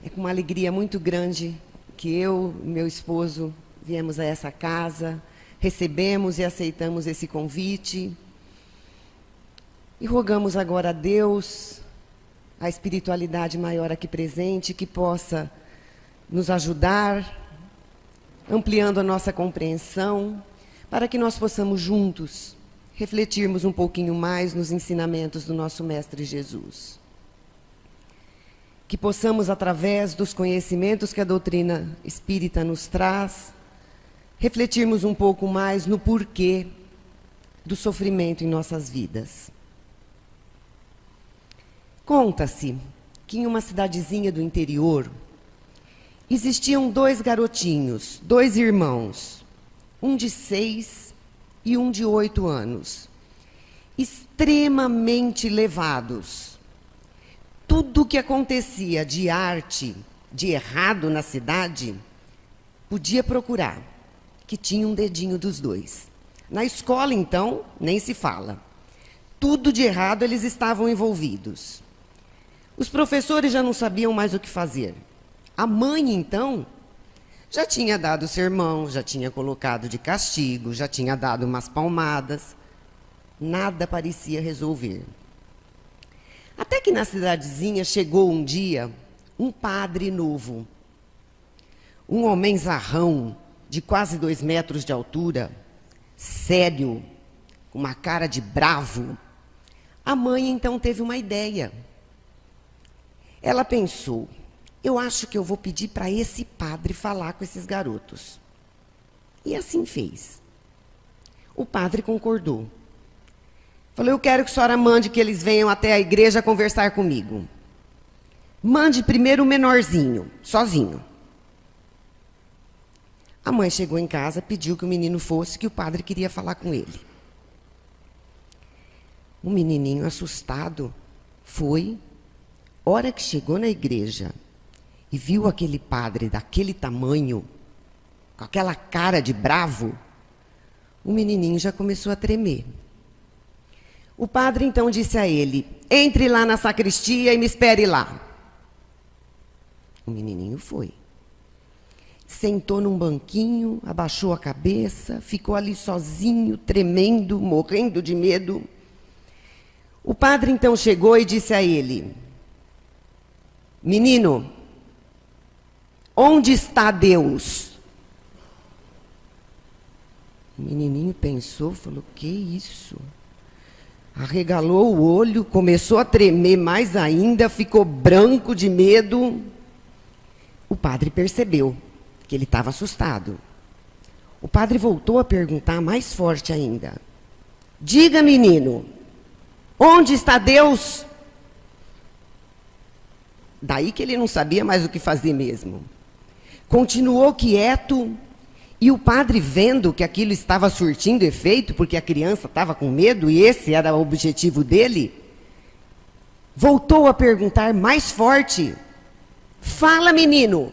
É com uma alegria muito grande que eu e meu esposo viemos a essa casa, recebemos e aceitamos esse convite e rogamos agora a Deus, a espiritualidade maior aqui presente, que possa nos ajudar, ampliando a nossa compreensão, para que nós possamos juntos refletirmos um pouquinho mais nos ensinamentos do nosso Mestre Jesus. Que possamos, através dos conhecimentos que a doutrina espírita nos traz, refletirmos um pouco mais no porquê do sofrimento em nossas vidas. Conta-se que em uma cidadezinha do interior existiam 2 garotinhos, 2 irmãos, um de 6 e um de 8 anos, extremamente levados. Tudo o que acontecia de arte, de errado na cidade, podia procurar, que tinha um dedinho dos 2. Na escola, então, nem se fala. Tudo de errado eles estavam envolvidos. Os professores já não sabiam mais o que fazer. A mãe, então, já tinha dado sermão, já tinha colocado de castigo, já tinha dado umas palmadas. Nada parecia resolver. Até que na cidadezinha chegou um dia um padre novo. Um homenzarrão de quase 2 metros de altura, sério, com uma cara de bravo. A mãe então teve uma ideia. Ela pensou, eu acho que eu vou pedir para esse padre falar com esses garotos. E assim fez. O padre concordou. Falou, eu quero que a senhora mande que eles venham até a igreja conversar comigo. Mande primeiro o menorzinho, sozinho. A mãe chegou em casa, pediu que o menino fosse, que o padre queria falar com ele. O menininho, assustado, foi. Hora que chegou na igreja e viu aquele padre daquele tamanho, com aquela cara de bravo, o menininho já começou a tremer. O padre então disse a ele, entre lá na sacristia e me espere lá. O menininho foi. Sentou num banquinho, abaixou a cabeça, ficou ali sozinho, tremendo, morrendo de medo. O padre então chegou e disse a ele, menino, onde está Deus? O menininho pensou, falou, que isso? Arregalou o olho, começou a tremer mais ainda, ficou branco de medo. O padre percebeu que ele estava assustado. O padre voltou a perguntar mais forte ainda. Diga, menino, onde está Deus? Daí que ele não sabia mais o que fazer mesmo. Continuou quieto, e o padre, vendo que aquilo estava surtindo efeito, porque a criança estava com medo, e esse era o objetivo dele, voltou a perguntar mais forte. Fala, menino,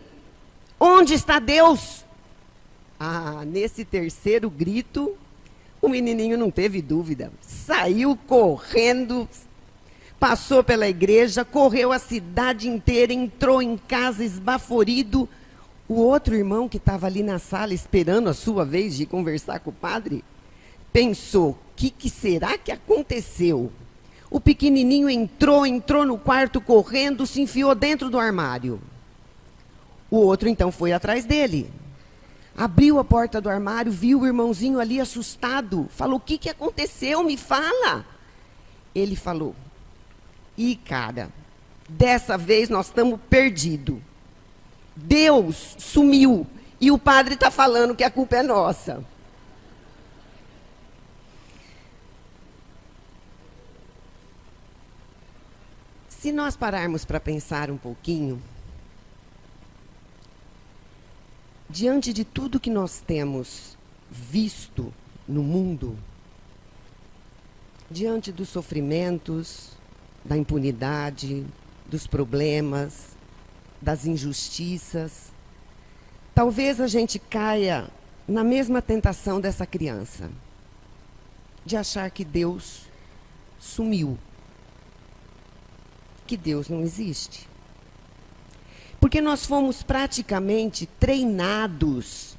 onde está Deus? Ah, nesse terceiro grito, o menininho não teve dúvida. Saiu correndo, passou pela igreja, correu a cidade inteira, entrou em casa esbaforido. O outro irmão que estava ali na sala esperando a sua vez de conversar com o padre, pensou, o que será que aconteceu? O pequenininho entrou no quarto correndo, se enfiou dentro do armário. O outro então foi atrás dele. Abriu a porta do armário, viu o irmãozinho ali assustado. Falou, o que aconteceu? Me fala. Ele falou, cara, dessa vez nós estamos perdidos. Deus sumiu e o padre está falando que a culpa é nossa. Se nós pararmos para pensar um pouquinho, diante de tudo que nós temos visto no mundo, diante dos sofrimentos, da impunidade, dos problemas, das injustiças, talvez a gente caia na mesma tentação dessa criança, de achar que Deus sumiu, que Deus não existe. Porque nós fomos praticamente treinados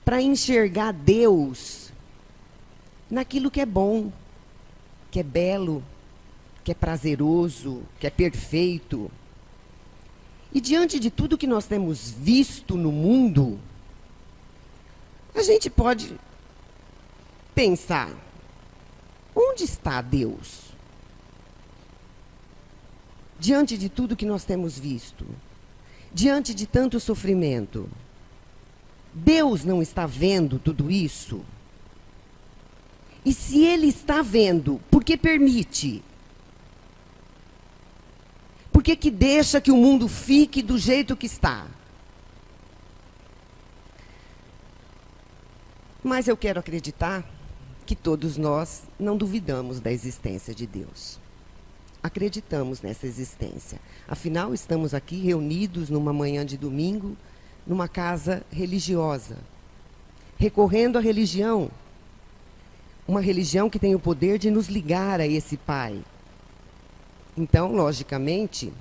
para enxergar Deus naquilo que é bom, que é belo, que é prazeroso, que é perfeito. E diante de tudo que nós temos visto no mundo, a gente pode pensar, onde está Deus? Diante de tudo que nós temos visto, diante de tanto sofrimento, Deus não está vendo tudo isso? E se Ele está vendo, por que permite? Por que deixa que o mundo fique do jeito que está? Mas eu quero acreditar que todos nós não duvidamos da existência de Deus. Acreditamos nessa existência. Afinal, estamos aqui reunidos numa manhã de domingo, numa casa religiosa, recorrendo à religião. Uma religião que tem o poder de nos ligar a esse Pai. Então, logicamente,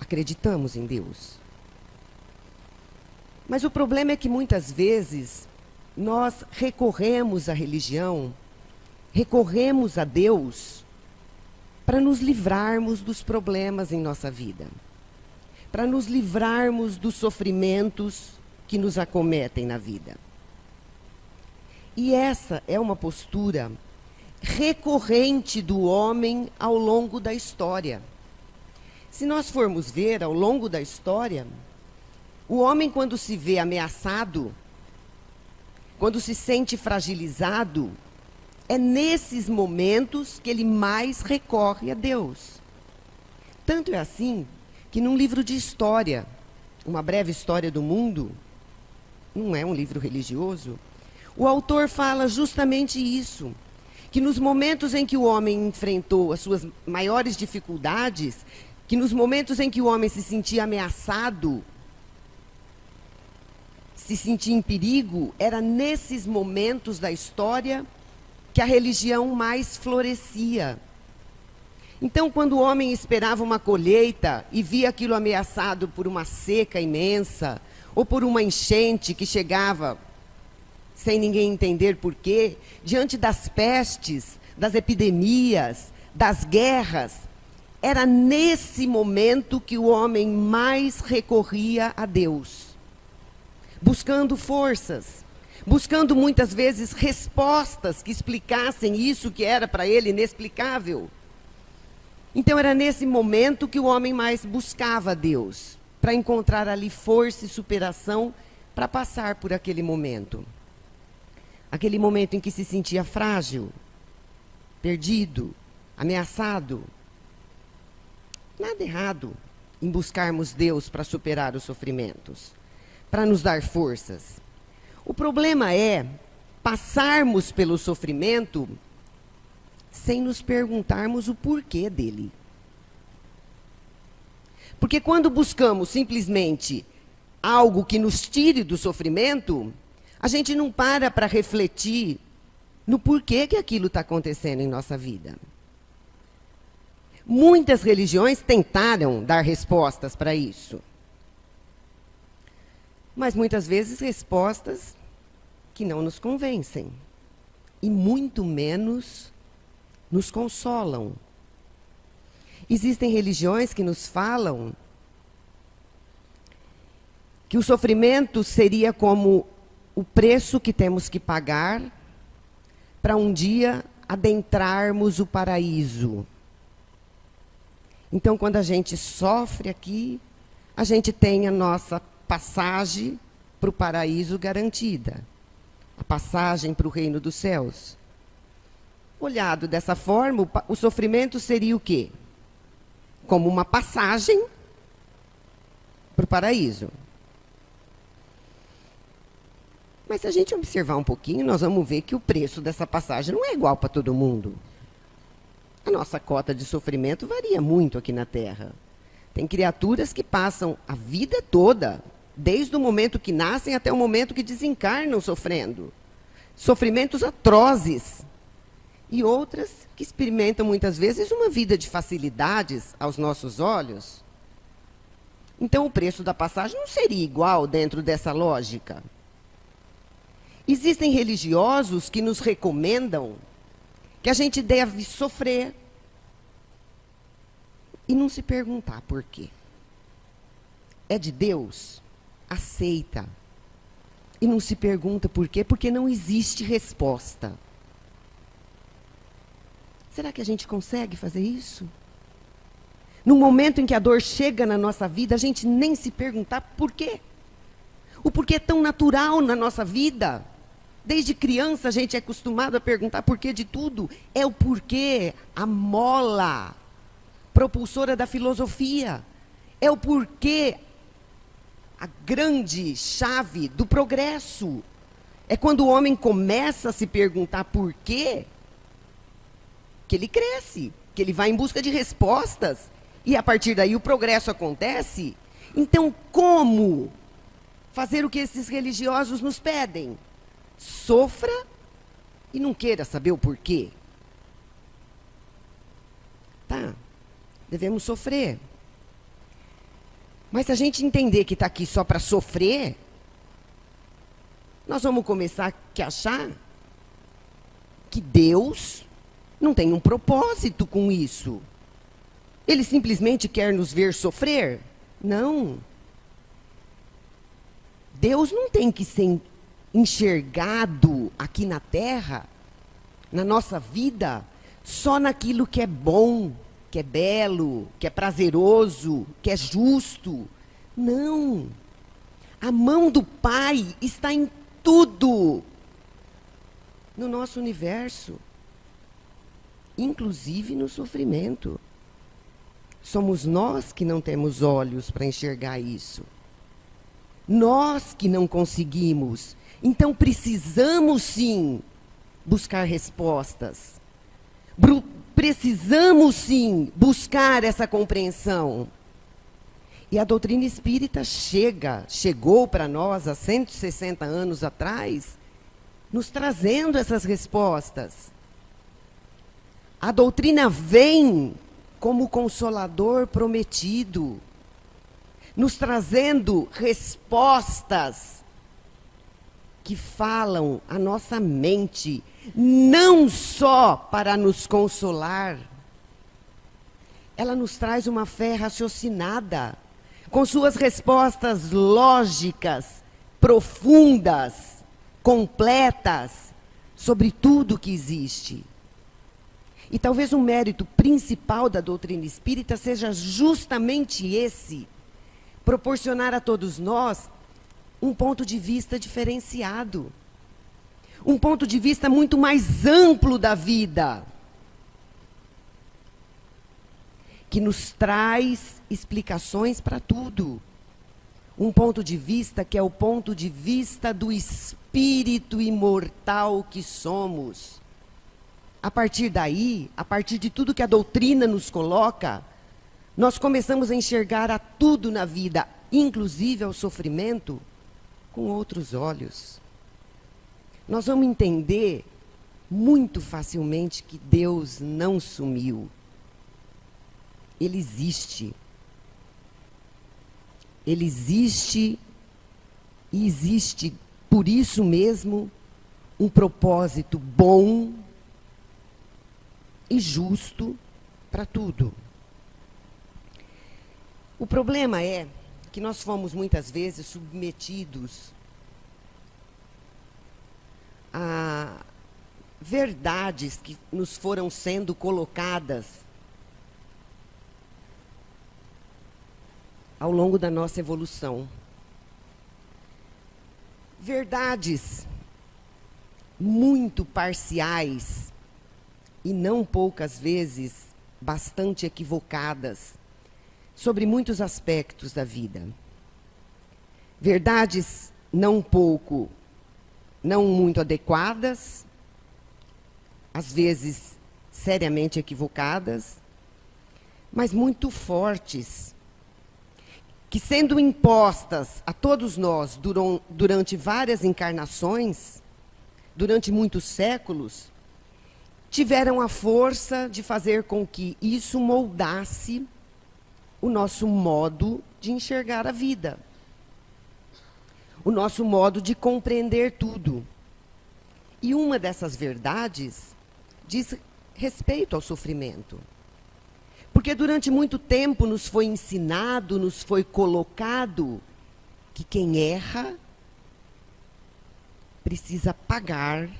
acreditamos em Deus. Mas o problema é que muitas vezes nós recorremos à religião, recorremos a Deus para nos livrarmos dos problemas em nossa vida, para nos livrarmos dos sofrimentos que nos acometem na vida. E essa é uma postura recorrente do homem ao longo da história. Se nós formos ver ao longo da história, o homem, quando se vê ameaçado, quando se sente fragilizado, é nesses momentos que ele mais recorre a Deus. Tanto é assim que num livro de história, Uma Breve História do Mundo, não é um livro religioso, o autor fala justamente isso, que nos momentos em que o homem enfrentou as suas maiores dificuldades, que nos momentos em que o homem se sentia ameaçado, se sentia em perigo, era nesses momentos da história que a religião mais florescia. Então, quando o homem esperava uma colheita e via aquilo ameaçado por uma seca imensa, ou por uma enchente que chegava sem ninguém entender porquê, diante das pestes, das epidemias, das guerras, era nesse momento que o homem mais recorria a Deus, buscando forças, buscando muitas vezes respostas que explicassem isso que era para ele inexplicável. Então era nesse momento que o homem mais buscava a Deus, para encontrar ali força e superação para passar por aquele momento. Aquele momento em que se sentia frágil, perdido, ameaçado. Nada errado em buscarmos Deus para superar os sofrimentos, para nos dar forças. O problema é passarmos pelo sofrimento sem nos perguntarmos o porquê dele. Porque quando buscamos simplesmente algo que nos tire do sofrimento, a gente não para refletir no porquê que aquilo está acontecendo em nossa vida. Muitas religiões tentaram dar respostas para isso. Mas muitas vezes respostas que não nos convencem. E muito menos nos consolam. Existem religiões que nos falam que o sofrimento seria como o preço que temos que pagar para um dia adentrarmos o paraíso. Então, quando a gente sofre aqui, a gente tem a nossa passagem para o paraíso garantida. A passagem para o reino dos céus. Olhado dessa forma, o sofrimento seria o quê? Como uma passagem para o paraíso. Mas se a gente observar um pouquinho, nós vamos ver que o preço dessa passagem não é igual para todo mundo. A nossa cota de sofrimento varia muito aqui na Terra. Tem criaturas que passam a vida toda, desde o momento que nascem até o momento que desencarnam sofrendo. Sofrimentos atrozes. E outras que experimentam muitas vezes uma vida de facilidades aos nossos olhos. Então, o preço da passagem não seria igual dentro dessa lógica. Existem religiosos que nos recomendam que a gente deve sofrer e não se perguntar por quê. É de Deus? Aceita. E não se pergunta por quê, porque não existe resposta. Será que a gente consegue fazer isso? No momento em que a dor chega na nossa vida, a gente nem se perguntar por quê. O porquê é tão natural na nossa vida. Desde criança a gente é acostumado a perguntar porquê de tudo. É o porquê, a mola propulsora da filosofia. É o porquê, a grande chave do progresso. É quando o homem começa a se perguntar por quê, que ele cresce, que ele vai em busca de respostas. E a partir daí o progresso acontece. Então, como fazer o que esses religiosos nos pedem? Sofra e não queira saber o porquê. Tá, devemos sofrer. Mas se a gente entender que está aqui só para sofrer, nós vamos começar a achar que Deus não tem um propósito com isso. Ele simplesmente quer nos ver sofrer? Não. Deus não tem que ser enxergado aqui na Terra, na nossa vida, só naquilo que é bom, que é belo, que é prazeroso, que é justo. Não. A mão do Pai está em tudo no nosso universo, inclusive no sofrimento. Somos nós que não temos olhos para enxergar isso. Nós que não conseguimos. Então precisamos sim buscar respostas. Precisamos sim buscar essa compreensão. E a doutrina espírita chegou para nós há 160 anos atrás, nos trazendo essas respostas. A doutrina vem como consolador prometido, nos trazendo respostas que falam a nossa mente, não só para nos consolar. Ela nos traz uma fé raciocinada, com suas respostas lógicas, profundas, completas, sobre tudo que existe. E talvez o mérito principal da doutrina espírita seja justamente esse: proporcionar a todos nós um ponto de vista diferenciado. Um ponto de vista muito mais amplo da vida. Que nos traz explicações para tudo. Um ponto de vista que é o ponto de vista do espírito imortal que somos. A partir daí, a partir de tudo que a doutrina nos coloca, nós começamos a enxergar a tudo na vida, inclusive ao sofrimento, com outros olhos. Nós vamos entender muito facilmente que Deus não sumiu. Ele existe. Ele existe e existe, por isso mesmo, um propósito bom e justo para tudo. O problema é que nós fomos muitas vezes submetidos a verdades que nos foram sendo colocadas ao longo da nossa evolução. Verdades muito parciais e não poucas vezes bastante equivocadas sobre muitos aspectos da vida. Verdades não muito adequadas, às vezes seriamente equivocadas, mas muito fortes, que sendo impostas a todos nós durante várias encarnações, durante muitos séculos, tiveram a força de fazer com que isso moldasse o nosso modo de enxergar a vida, o nosso modo de compreender tudo. E uma dessas verdades diz respeito ao sofrimento. Porque durante muito tempo nos foi ensinado, nos foi colocado que quem erra precisa pagar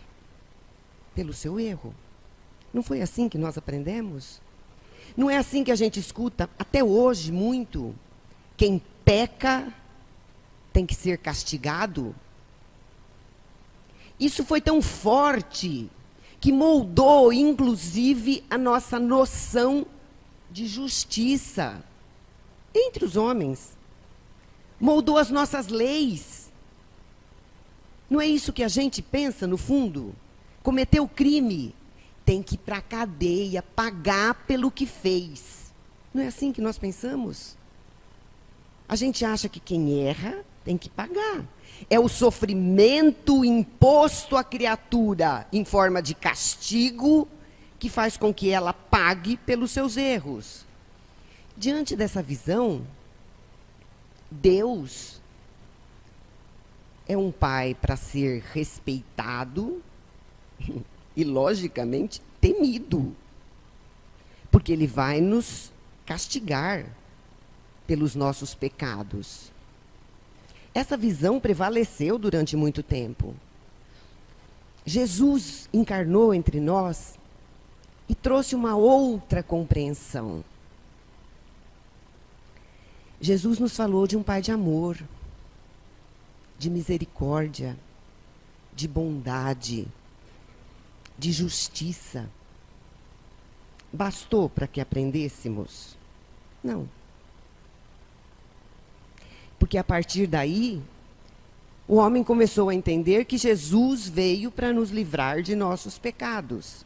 pelo seu erro. Não foi assim que nós aprendemos? Não é assim que a gente escuta até hoje muito? Quem peca tem que ser castigado? Isso foi tão forte que moldou, inclusive, a nossa noção de justiça entre os homens. Moldou as nossas leis. Não é isso que a gente pensa, no fundo? Cometeu crime, tem que ir para a cadeia, pagar pelo que fez. Não é assim que nós pensamos? A gente acha que quem erra tem que pagar. É o sofrimento imposto à criatura em forma de castigo que faz com que ela pague pelos seus erros. Diante dessa visão, Deus é um pai para ser respeitado e, logicamente, temido. Porque ele vai nos castigar pelos nossos pecados. Essa visão prevaleceu durante muito tempo. Jesus encarnou entre nós e trouxe uma outra compreensão. Jesus nos falou de um pai de amor, de misericórdia, de bondade, de justiça. Bastou para que aprendêssemos? Não. Porque a partir daí, o homem começou a entender que Jesus veio para nos livrar de nossos pecados.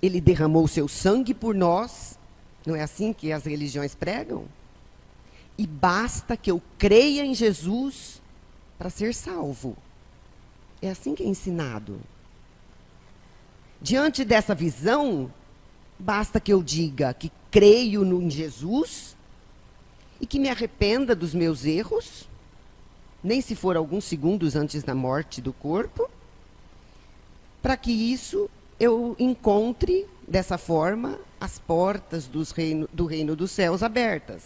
Ele derramou seu sangue por nós, não é assim que as religiões pregam? E basta que eu creia em Jesus para ser salvo. É assim que é ensinado. Diante dessa visão, basta que eu diga que creio em Jesus e que me arrependa dos meus erros, nem se for alguns segundos antes da morte do corpo, para que isso eu encontre, dessa forma, as portas do reino dos céus abertas.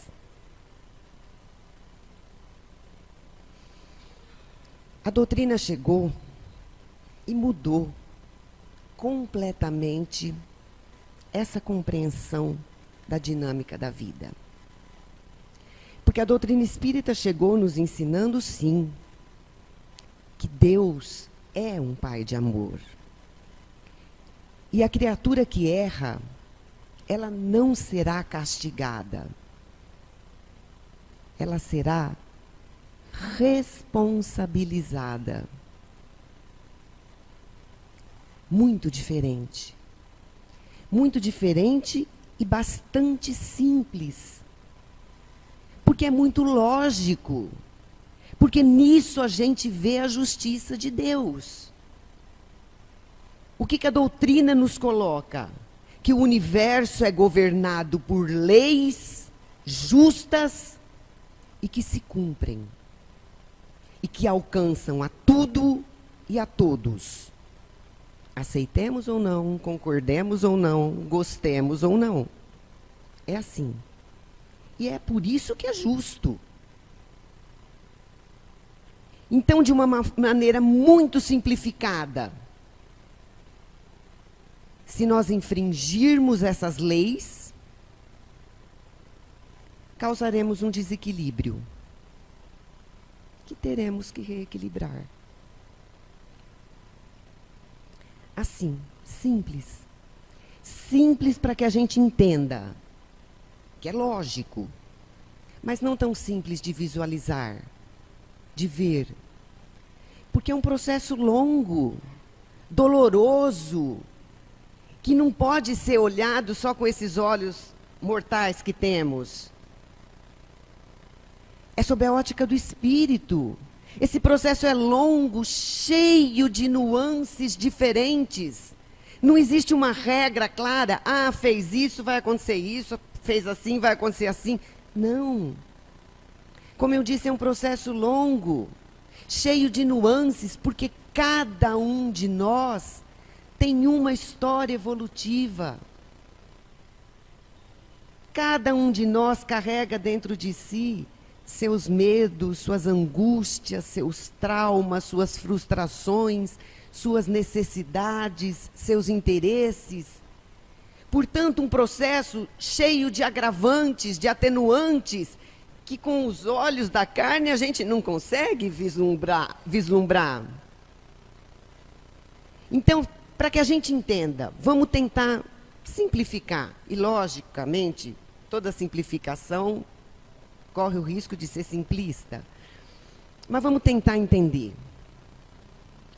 A doutrina chegou e mudou completamente essa compreensão da dinâmica da vida. Porque a doutrina espírita chegou nos ensinando, sim, que Deus é um pai de amor. E a criatura que erra, ela não será castigada. Ela será responsabilizada. Muito diferente. Muito diferente e bastante simples. Porque é muito lógico. Porque nisso a gente vê a justiça de Deus. O que a doutrina nos coloca? Que o universo é governado por leis justas e que se cumprem. E que alcançam a tudo e a todos. Aceitemos ou não, concordemos ou não, gostemos ou não. É assim. E é por isso que é justo. Então, de uma maneira muito simplificada, se nós infringirmos essas leis, causaremos um desequilíbrio que teremos que reequilibrar. Assim, simples. Simples para que a gente entenda, que é lógico, mas não tão simples de visualizar, de ver. Porque é um processo longo, doloroso, que não pode ser olhado só com esses olhos mortais que temos. É sob a ótica do espírito. Esse processo é longo, cheio de nuances diferentes. Não existe uma regra clara. Ah, fez isso, vai acontecer isso. Fez assim, vai acontecer assim. Não. Como eu disse, é um processo longo, cheio de nuances, porque cada um de nós tem uma história evolutiva. Cada um de nós carrega dentro de si seus medos, suas angústias, seus traumas, suas frustrações, suas necessidades, seus interesses. Portanto, um processo cheio de agravantes, de atenuantes, que com os olhos da carne a gente não consegue vislumbrar. Então, para que a gente entenda, vamos tentar simplificar. E, logicamente, toda simplificação corre o risco de ser simplista. Mas vamos tentar entender.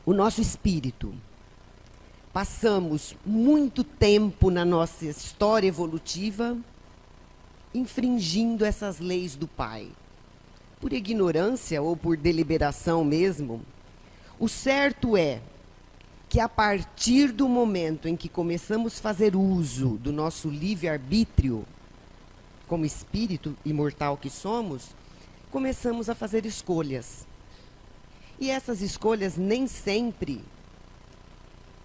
O nosso espírito. Passamos muito tempo na nossa história evolutiva infringindo essas leis do Pai. Por ignorância ou por deliberação mesmo, o certo é que a partir do momento em que começamos a fazer uso do nosso livre-arbítrio, como espírito imortal que somos, começamos a fazer escolhas. E essas escolhas nem sempre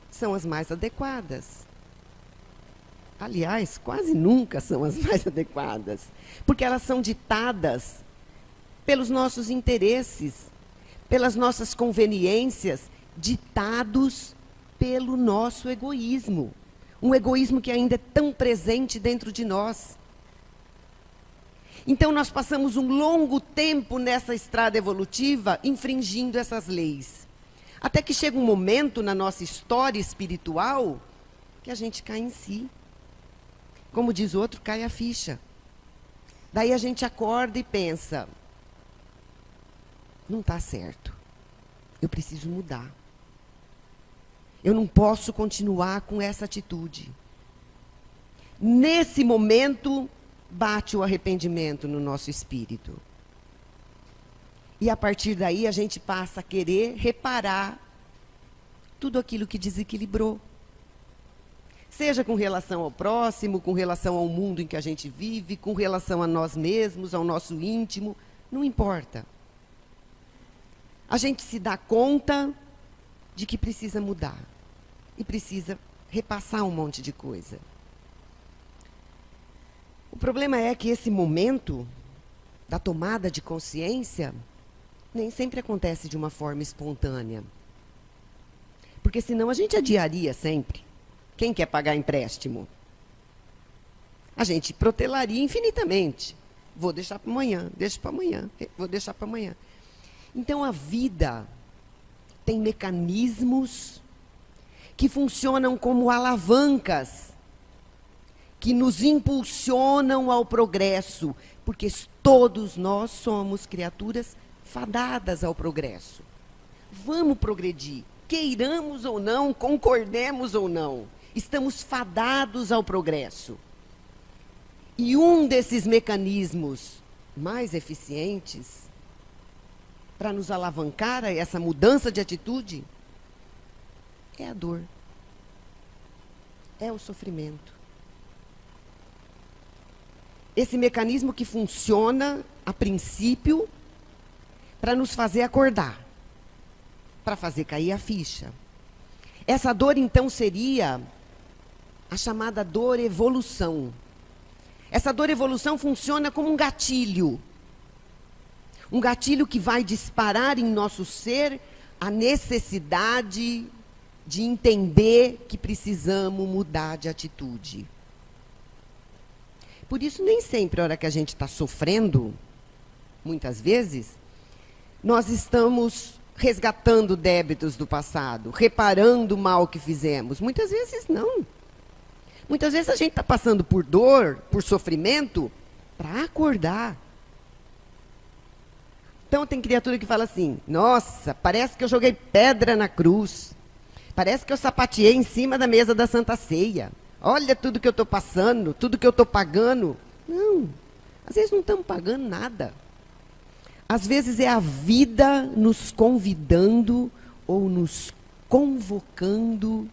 são as mais adequadas. Aliás, quase nunca são as mais adequadas, porque elas são ditadas pelos nossos interesses, pelas nossas conveniências, ditados pelo nosso egoísmo. Um egoísmo que ainda é tão presente dentro de nós. Então, nós passamos um longo tempo nessa estrada evolutiva infringindo essas leis. Até que chega um momento na nossa história espiritual que a gente cai em si. Como diz o outro, cai a ficha. Daí a gente acorda e pensa, não está certo. Eu preciso mudar. Eu não posso continuar com essa atitude. Nesse momento, bate o arrependimento no nosso espírito. E a partir daí a gente passa a querer reparar tudo aquilo que desequilibrou. Seja com relação ao próximo, com relação ao mundo em que a gente vive, com relação a nós mesmos, ao nosso íntimo, não importa. A gente se dá conta de que precisa mudar. E precisa repassar um monte de coisa. O problema é que esse momento da tomada de consciência nem sempre acontece de uma forma espontânea. Porque senão a gente adiaria sempre. Quem quer pagar empréstimo? A gente protelaria infinitamente. Vou deixar para amanhã, deixo para amanhã, vou deixar para amanhã. Então a vida tem mecanismos que funcionam como alavancas, que nos impulsionam ao progresso, porque todos nós somos criaturas fadadas ao progresso. Vamos progredir, queiramos ou não, concordemos ou não, estamos fadados ao progresso. E um desses mecanismos mais eficientes para nos alavancar a essa mudança de atitude é a dor, é o sofrimento. Esse mecanismo que funciona, a princípio, para nos fazer acordar, para fazer cair a ficha. Essa dor, então, seria a chamada dor evolução. Essa dor evolução funciona como um gatilho. Um gatilho que vai disparar em nosso ser a necessidade de entender que precisamos mudar de atitude. Por isso, nem sempre, a hora que a gente está sofrendo, muitas vezes, nós estamos resgatando débitos do passado, reparando o mal que fizemos. Muitas vezes não. Muitas vezes a gente está passando por dor, por sofrimento, para acordar. Então tem criatura que fala assim, nossa, parece que eu joguei pedra na cruz. Parece que eu sapateei em cima da mesa da Santa Ceia. Olha tudo que eu estou passando, tudo que eu estou pagando. Não, às vezes não estamos pagando nada. Às vezes é a vida nos convidando ou nos convocando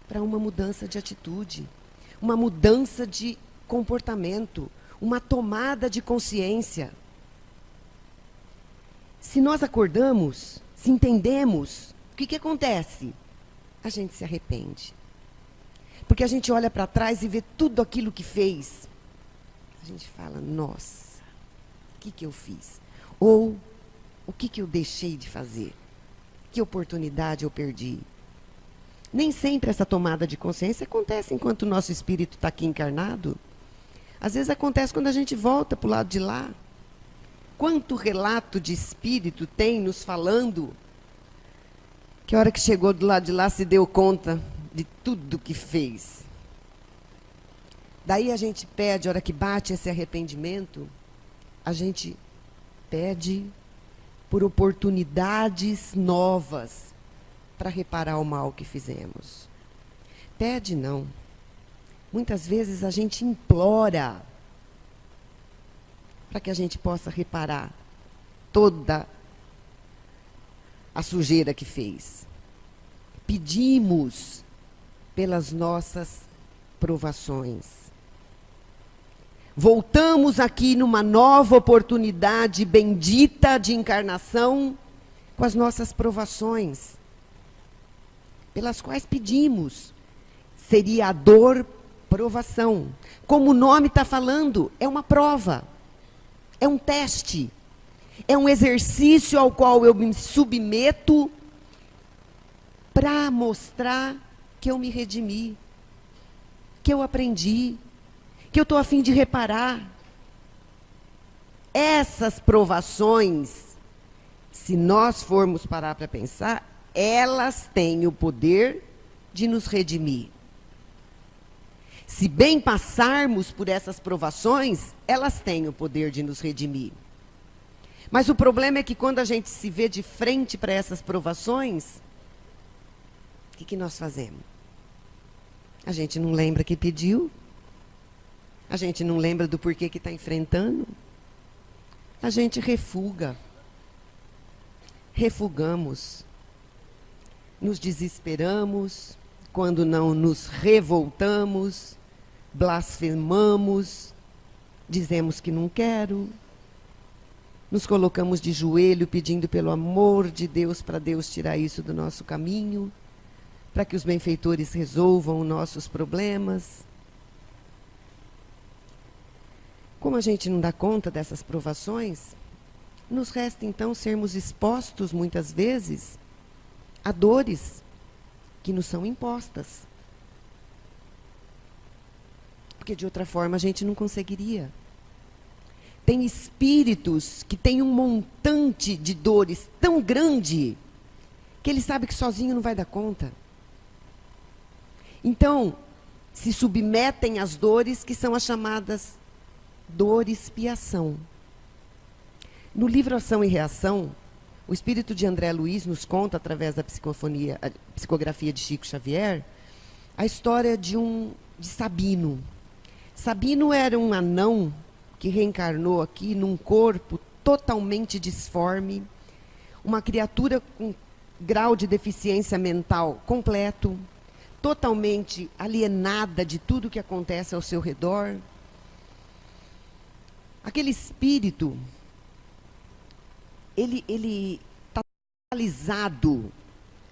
para uma mudança de atitude, uma mudança de comportamento, uma tomada de consciência. Se nós acordamos, se entendemos, o que acontece? A gente se arrepende. Porque a gente olha para trás e vê tudo aquilo que fez. A gente fala, nossa, o que eu fiz? Ou, o que eu deixei de fazer? Que oportunidade eu perdi? Nem sempre essa tomada de consciência acontece enquanto o nosso espírito está aqui encarnado. Às vezes acontece quando a gente volta para o lado de lá. Quanto relato de espírito tem nos falando que a hora que chegou do lado de lá se deu conta de tudo que fez. Daí a gente pede, a hora que bate esse arrependimento, a gente pede por oportunidades novas para reparar o mal que fizemos. Pede não. Muitas vezes a gente implora para que a gente possa reparar toda a sujeira que fez. Pedimos pelas nossas provações. Voltamos aqui numa nova oportunidade bendita de encarnação com as nossas provações, pelas quais pedimos. Seria a dor, provação. Como o nome está falando, é uma prova, é um teste, é um exercício ao qual eu me submeto para mostrar que eu me redimi, que eu aprendi, que eu estou a fim de reparar. Essas provações, se nós formos parar para pensar, elas têm o poder de nos redimir. Se bem passarmos por essas provações, elas têm o poder de nos redimir. Mas o problema é que quando a gente se vê de frente para essas provações, o que nós fazemos? A gente não lembra que pediu, a gente não lembra do porquê que está enfrentando, a gente refuga, refugamos, nos desesperamos, quando não nos revoltamos, blasfemamos, dizemos que não quero, nos colocamos de joelho pedindo pelo amor de Deus para Deus tirar isso do nosso caminho, para que os benfeitores resolvam os nossos problemas. Como a gente não dá conta dessas provações, nos resta então sermos expostos muitas vezes a dores que nos são impostas. Porque de outra forma a gente não conseguiria. Tem espíritos que têm um montante de dores tão grande que ele sabe que sozinho não vai dar conta. Então, se submetem às dores que são as chamadas dor-expiação. No livro Ação e Reação, o espírito de André Luiz nos conta, através da psicografia de Chico Xavier, a história de Sabino. Sabino era um anão que reencarnou aqui num corpo totalmente disforme, uma criatura com grau de deficiência mental completo, totalmente alienada de tudo que acontece ao seu redor. Aquele espírito, ele está totalizado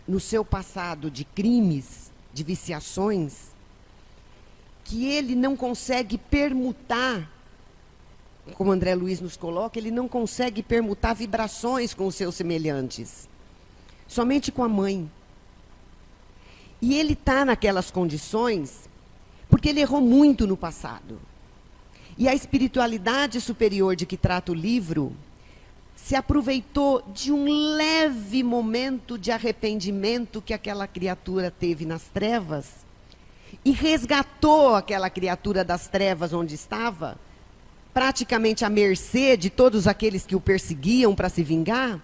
no seu passado de crimes, de viciações, que ele não consegue permutar, como André Luiz nos coloca, ele não consegue permutar vibrações com os seus semelhantes, somente com a mãe. E ele está naquelas condições porque ele errou muito no passado. E a espiritualidade superior de que trata o livro se aproveitou de um leve momento de arrependimento que aquela criatura teve nas trevas e resgatou aquela criatura das trevas onde estava, praticamente à mercê de todos aqueles que o perseguiam para se vingar.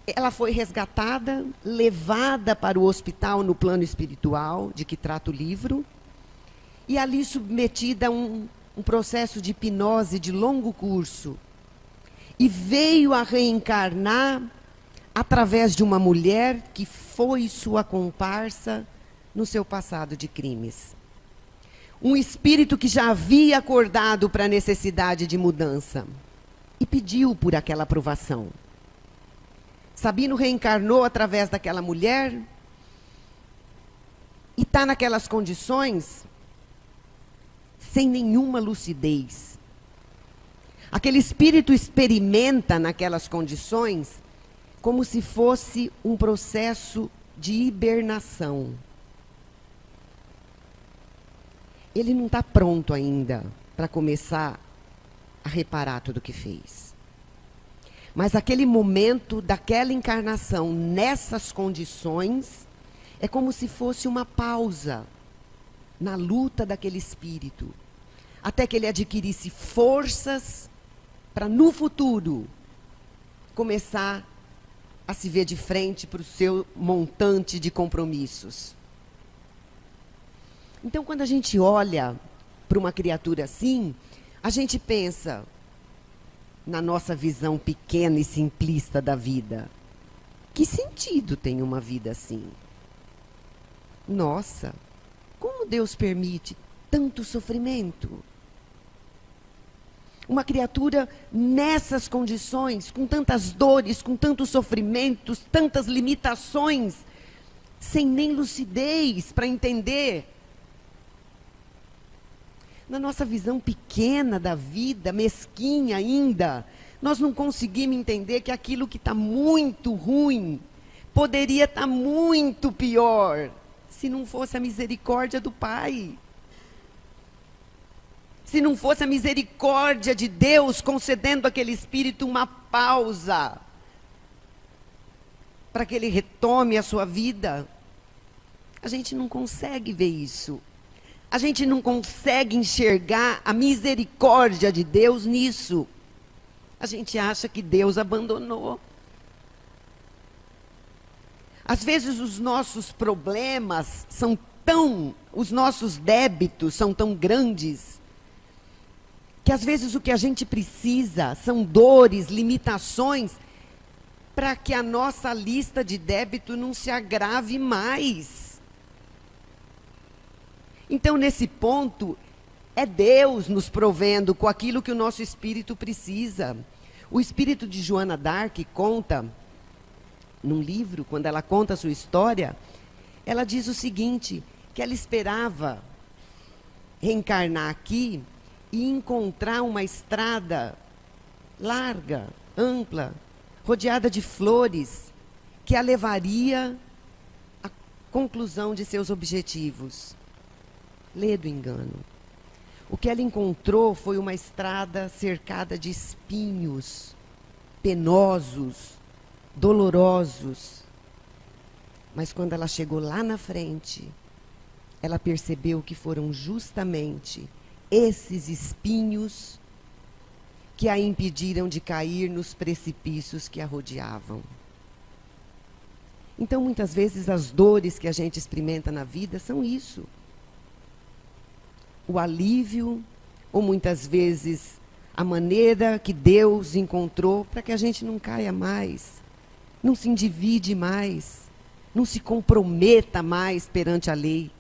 Ela foi resgatada, levada para o hospital no plano espiritual, de que trata o livro, e ali submetida a um processo de hipnose de longo curso. E veio a reencarnar através de uma mulher que foi sua comparsa no seu passado de crimes. Um espírito que já havia acordado para a necessidade de mudança e pediu por aquela aprovação. Sabino reencarnou através daquela mulher e está naquelas condições sem nenhuma lucidez. Aquele espírito experimenta naquelas condições como se fosse um processo de hibernação. Ele não está pronto ainda para começar a reparar tudo o que fez. Mas aquele momento daquela encarnação, nessas condições, é como se fosse uma pausa na luta daquele espírito, até que ele adquirisse forças para, no futuro, começar a se ver de frente para o seu montante de compromissos. Então, quando a gente olha para uma criatura assim, a gente pensa na nossa visão pequena e simplista da vida. Que sentido tem uma vida assim? Nossa, como Deus permite tanto sofrimento? Uma criatura nessas condições, com tantas dores, com tantos sofrimentos, tantas limitações, sem nem lucidez para entender. Na nossa visão pequena da vida, mesquinha ainda, nós não conseguimos entender que aquilo que está muito ruim poderia estar muito pior, se não fosse a misericórdia do Pai. Se não fosse a misericórdia de Deus concedendo àquele espírito uma pausa, para que ele retome a sua vida. A gente não consegue ver isso. A gente não consegue enxergar a misericórdia de Deus nisso. A gente acha que Deus abandonou. Às vezes os nossos problemas são os nossos débitos são tão grandes, que às vezes o que a gente precisa são dores, limitações, para que a nossa lista de débito não se agrave mais. Então, nesse ponto, é Deus nos provendo com aquilo que o nosso espírito precisa. O espírito de Joana d'Arc conta, num livro, quando ela conta a sua história, ela diz o seguinte, que ela esperava reencarnar aqui e encontrar uma estrada larga, ampla, rodeada de flores, que a levaria à conclusão de seus objetivos. Lê do engano. O que ela encontrou foi uma estrada cercada de espinhos, penosos, dolorosos. Mas quando ela chegou lá na frente, ela percebeu que foram justamente esses espinhos que a impediram de cair nos precipícios que a rodeavam. Então, muitas vezes, as dores que a gente experimenta na vida são isso. O alívio, ou muitas vezes a maneira que Deus encontrou para que a gente não caia mais, não se endivide mais, não se comprometa mais perante a lei.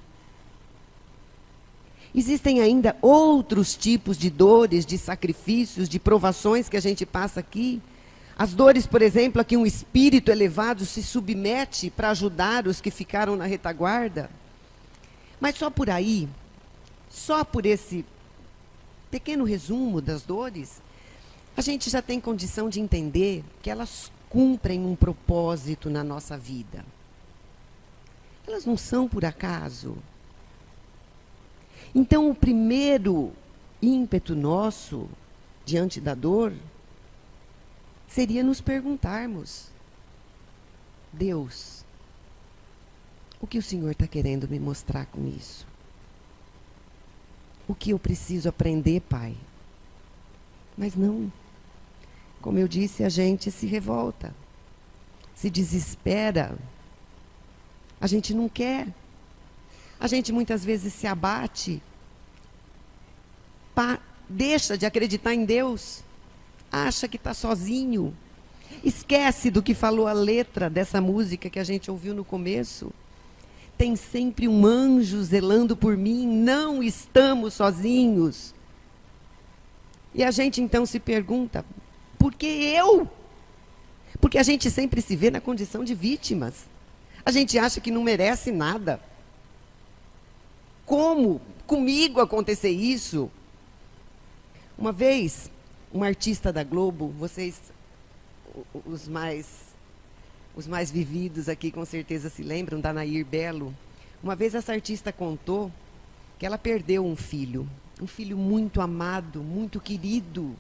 Existem ainda outros tipos de dores, de sacrifícios, de provações que a gente passa aqui. As dores, por exemplo, a que um espírito elevado se submete para ajudar os que ficaram na retaguarda. Mas só por aí, só por esse pequeno resumo das dores, a gente já tem condição de entender que elas cumprem um propósito na nossa vida. Elas não são por acaso. Então, o primeiro ímpeto nosso, diante da dor, seria nos perguntarmos: Deus, o que o Senhor está querendo me mostrar com isso? O que eu preciso aprender, Pai? Mas não. Como eu disse, a gente se revolta, se desespera. A gente não quer. A gente muitas vezes se abate, deixa de acreditar em Deus, acha que está sozinho, esquece do que falou a letra dessa música que a gente ouviu no começo. Tem sempre um anjo zelando por mim, não estamos sozinhos. E a gente então se pergunta, por que eu? Porque a gente sempre se vê na condição de vítimas. A gente acha que não merece nada. Como comigo acontecer isso? Uma vez, uma artista da Globo, vocês, os mais vividos aqui com certeza se lembram, da Nair Belo. Uma vez essa artista contou que ela perdeu um filho muito amado, muito querido.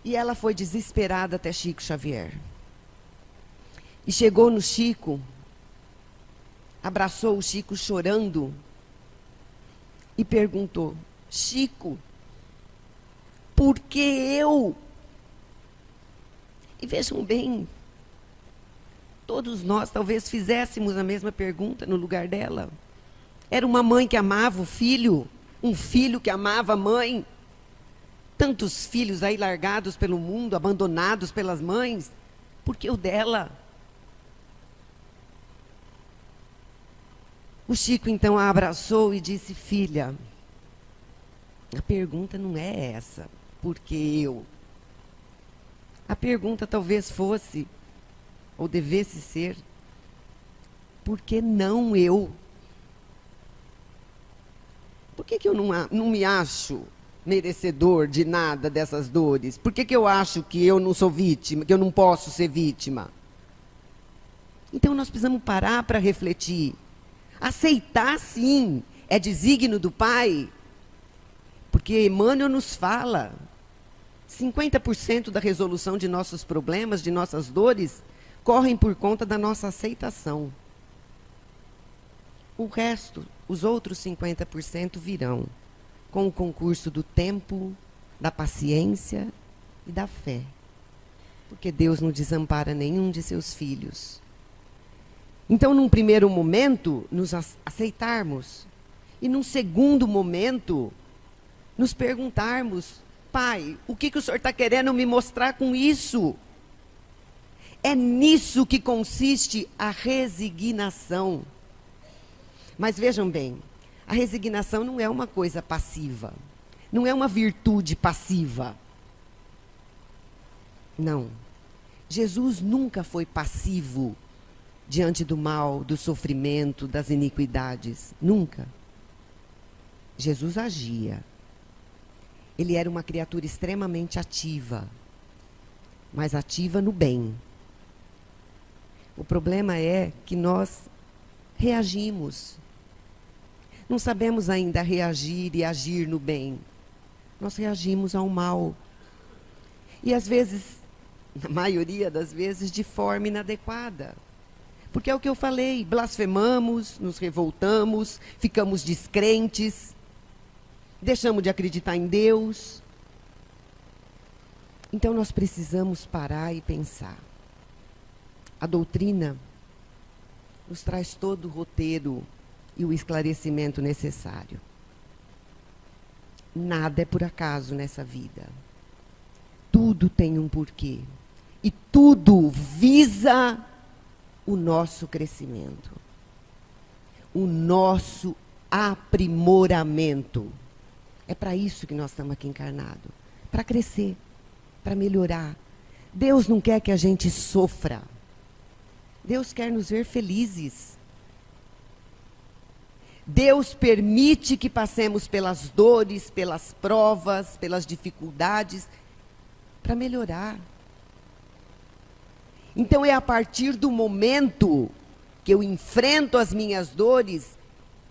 E ela foi desesperada até Chico Xavier. E chegou no Chico, abraçou o Chico chorando e perguntou: Chico, por que eu? E vejam bem, todos nós talvez fizéssemos a mesma pergunta no lugar dela. Era uma mãe que amava o filho, um filho que amava a mãe. Tantos filhos aí largados pelo mundo, abandonados pelas mães. Por que o dela? O Chico então a abraçou e disse: filha, a pergunta não é essa, por que eu? A pergunta talvez fosse, ou devesse ser, por que não eu? Por que eu não me acho merecedor de nada dessas dores? Por que eu acho que eu não sou vítima, que eu não posso ser vítima? Então nós precisamos parar para refletir. Aceitar, sim, é desígnio do Pai, porque Emmanuel nos fala, 50% da resolução de nossos problemas, de nossas dores, correm por conta da nossa aceitação. O resto, os outros 50% virão com o concurso do tempo, da paciência e da fé. Porque Deus não desampara nenhum de seus filhos. Então, num primeiro momento, nos aceitarmos. E num segundo momento, nos perguntarmos: Pai, o que o Senhor está querendo me mostrar com isso? É nisso que consiste a resignação. Mas vejam bem, a resignação não é uma coisa passiva. Não é uma virtude passiva. Não. Jesus nunca foi passivo diante do mal, do sofrimento, das iniquidades. Nunca. Jesus agia. Ele era uma criatura extremamente ativa, mas ativa no bem. O problema é que nós reagimos. Não sabemos ainda reagir e agir no bem. Nós reagimos ao mal. E às vezes, na maioria das vezes, de forma inadequada. Porque é o que eu falei, blasfemamos, nos revoltamos, ficamos descrentes, deixamos de acreditar em Deus. Então nós precisamos parar e pensar. A doutrina nos traz todo o roteiro e o esclarecimento necessário. Nada é por acaso nessa vida. Tudo tem um porquê. E tudo visa o nosso crescimento. O nosso aprimoramento. É para isso que nós estamos aqui encarnados. Para crescer, para melhorar. Deus não quer que a gente sofra. Deus quer nos ver felizes. Deus permite que passemos pelas dores, pelas provas, pelas dificuldades, para melhorar. Então é a partir do momento que eu enfrento as minhas dores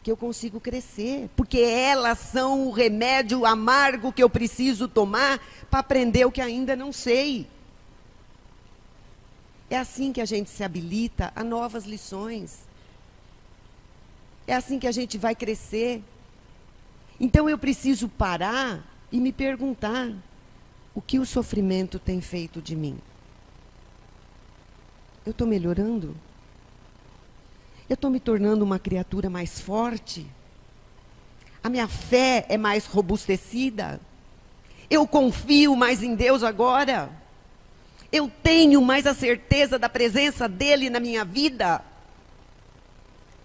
que eu consigo crescer, porque elas são o remédio amargo que eu preciso tomar para aprender o que ainda não sei. É assim que a gente se habilita a novas lições. É assim que a gente vai crescer. Então eu preciso parar e me perguntar: o que o sofrimento tem feito de mim? Eu estou melhorando? Eu estou me tornando uma criatura mais forte? A minha fé é mais robustecida? Eu confio mais em Deus agora? Eu tenho mais a certeza da presença dEle na minha vida?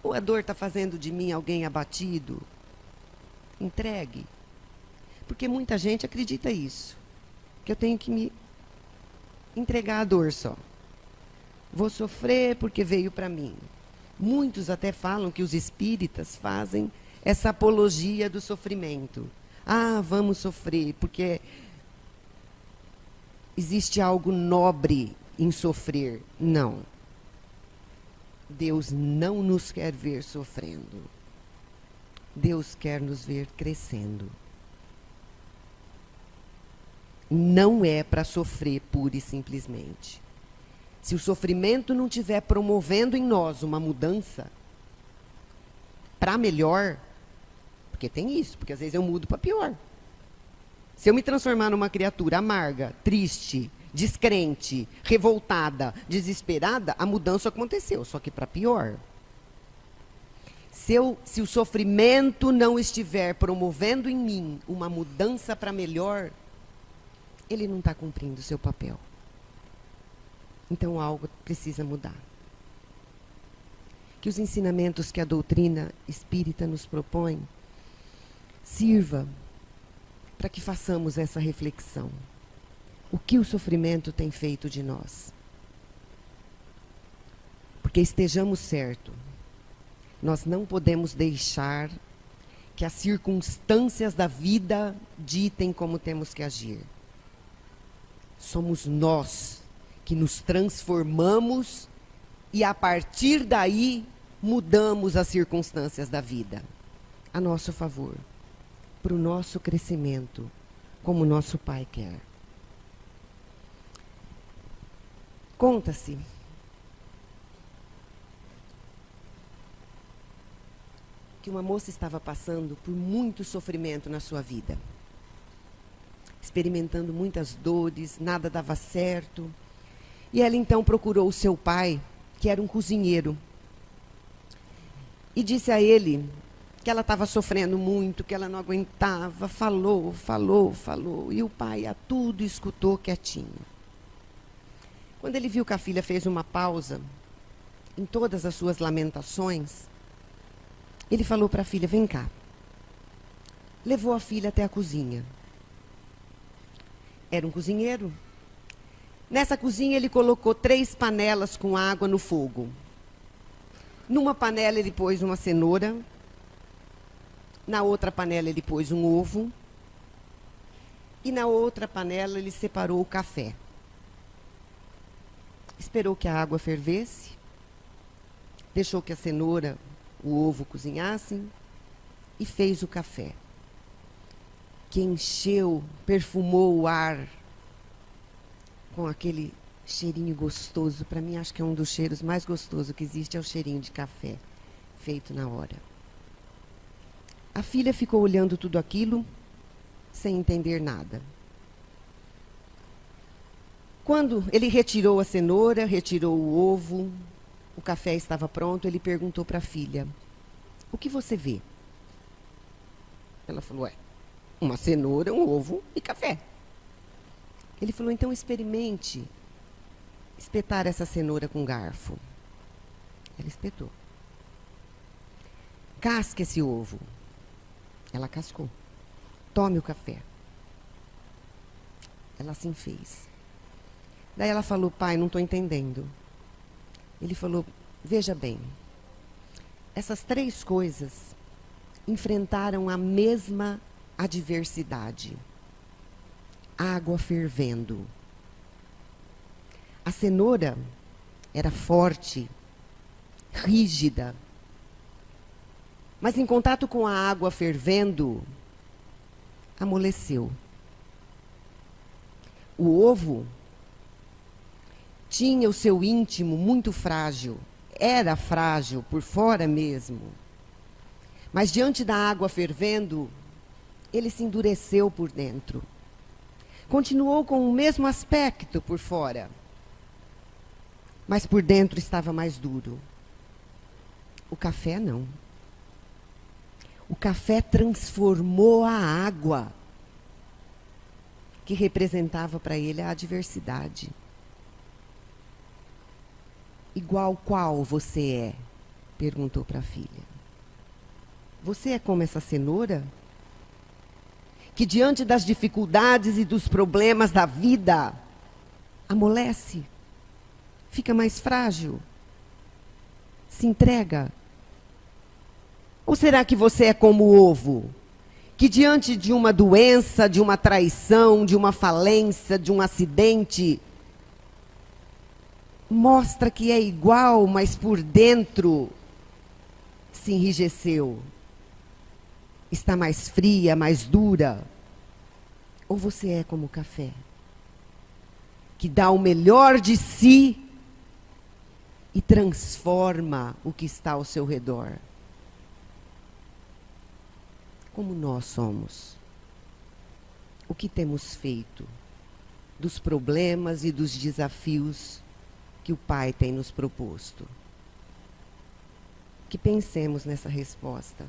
Ou a dor está fazendo de mim alguém abatido? Entregue. Porque muita gente acredita isso. Que eu tenho que me entregar a dor só. Vou sofrer porque veio para mim. Muitos até falam que os espíritas fazem essa apologia do sofrimento. Ah, vamos sofrer, porque existe algo nobre em sofrer. Não. Deus não nos quer ver sofrendo. Deus quer nos ver crescendo. Não é para sofrer pura e simplesmente. Se o sofrimento não estiver promovendo em nós uma mudança para melhor, porque tem isso, porque às vezes eu mudo para pior. Se eu me transformar numa criatura amarga, triste, descrente, revoltada, desesperada, a mudança aconteceu, só que para pior. Se o sofrimento não estiver promovendo em mim uma mudança para melhor, ele não está cumprindo o seu papel. Então algo precisa mudar. Que os ensinamentos que a doutrina espírita nos propõe sirva para que façamos essa reflexão. O que o sofrimento tem feito de nós? Porque estejamos certos, nós não podemos deixar que as circunstâncias da vida ditem como temos que agir. Somos nós que nos transformamos e a partir daí mudamos as circunstâncias da vida a nosso favor, para o nosso crescimento, como nosso Pai quer. Conta-se que uma moça estava passando por muito sofrimento na sua vida, experimentando muitas dores, nada dava certo. E ela então procurou o seu pai, que era um cozinheiro, e disse a ele que ela estava sofrendo muito, que ela não aguentava, falou, e o pai a tudo escutou quietinho. Quando ele viu que a filha fez uma pausa em todas as suas lamentações, ele falou para a filha, vem cá. Levou a filha até a cozinha. Era um cozinheiro. Nessa cozinha ele colocou 3 panelas com água no fogo. Numa panela ele pôs uma cenoura. Na outra panela ele pôs um ovo. E na outra panela ele separou o café. Esperou que a água fervesse. Deixou que a cenoura, o ovo cozinhassem. E fez o café. Que encheu, perfumou o ar com aquele cheirinho gostoso. Para mim, acho que é um dos cheiros mais gostosos que existe, é o cheirinho de café, feito na hora. A filha ficou olhando tudo aquilo, sem entender nada. Quando ele retirou a cenoura, retirou o ovo, o café estava pronto, ele perguntou para a filha, o que você vê? Ela falou, uma cenoura, um ovo e café. Ele falou, então experimente espetar essa cenoura com garfo. Ela espetou. Casque esse ovo. Ela cascou. Tome o café. Ela assim fez. Daí ela falou, pai, não estou entendendo. Ele falou, veja bem, essas 3 coisas enfrentaram a mesma adversidade. Água fervendo. A cenoura era forte, rígida, mas em contato com a água fervendo, amoleceu. O ovo tinha o seu íntimo muito frágil, era frágil por fora mesmo, mas diante da água fervendo, ele se endureceu por dentro. Continuou com o mesmo aspecto por fora, mas por dentro estava mais duro. O café não. O café transformou a água, que representava para ele a adversidade. Igual qual você é? Perguntou para a filha. Você é como essa cenoura? Que diante das dificuldades e dos problemas da vida, amolece, fica mais frágil, se entrega? Ou será que você é como o ovo, que diante de uma doença, de uma traição, de uma falência, de um acidente, mostra que é igual, mas por dentro se enrijeceu, está mais fria, mais dura? Ou você é como o café, que dá o melhor de si e transforma o que está ao seu redor? Como nós somos? O que temos feito dos problemas e dos desafios que o Pai tem nos proposto? Que pensemos nessa resposta,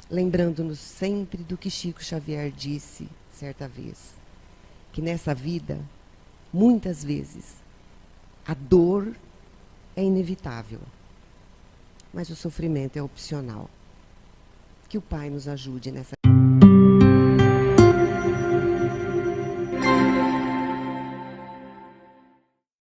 lembrando-nos sempre do que Chico Xavier disse certa vez, que nessa vida, muitas vezes, a dor é inevitável, mas o sofrimento é opcional. Que o Pai nos ajude nessa